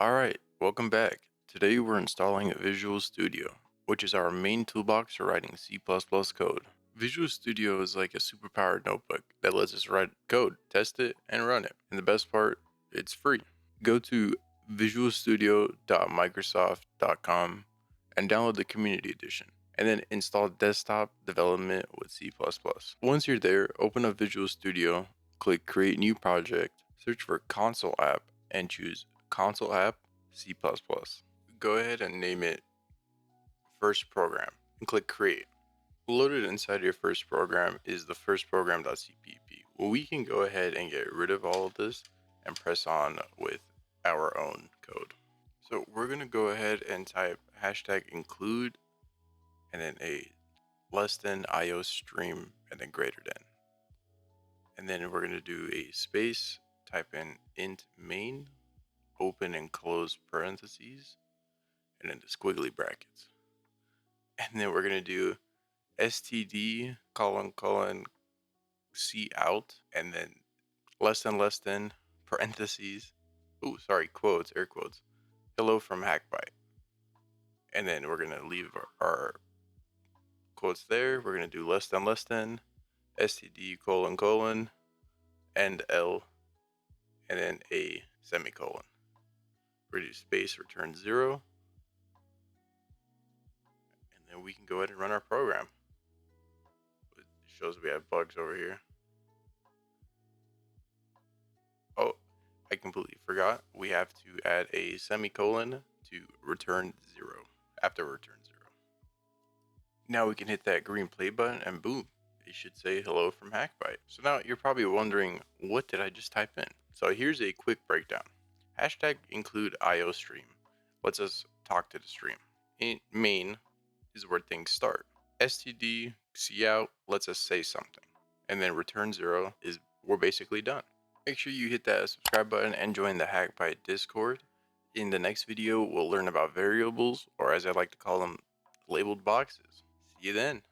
Alright, welcome back. Today we're installing Visual Studio, which is our main toolbox for writing C++ code. Visual Studio is like a superpowered notebook that lets us write code, test it, and run it. And the best part, it's free. Go to visualstudio.microsoft.com and download the Community Edition, and then install desktop development with C++. Once you're there, open up Visual Studio, click Create New Project, search for Console App, and choose Console App C++. Go ahead and name it First Program and click Create. Loaded inside your first program is the first program.cpp. Well, we can go ahead and get rid of all of this and press on with our own code. So we're going to go ahead and type hashtag include and then a less than IO stream and then greater than. And then we're going to do a space, type in int main, open and close parentheses, and then the squiggly brackets. And then we're going to do std : cout, and then less than parentheses. Oh, sorry, quotes, air quotes. Hello from HackByte. And then we're going to leave our quotes there. We're going to do less than std : end L, and then a semicolon. We're going to do space return 0. And then we can go ahead and run our program. It shows we have bugs over here. Oh, I completely forgot. We have to add a semicolon to return 0 after return 0. Now we can hit that green play button and boom, it should say hello from HackByte. So now you're probably wondering, what did I just type in? So here's a quick breakdown. Hashtag include IO stream lets us talk to the stream. Main is where things start. std cout lets us say something. And then return 0 is we're basically done. Make sure you hit that subscribe button and join the HackByte Discord. In the next video, we'll learn about variables, or as I like to call them, labeled boxes. See you then.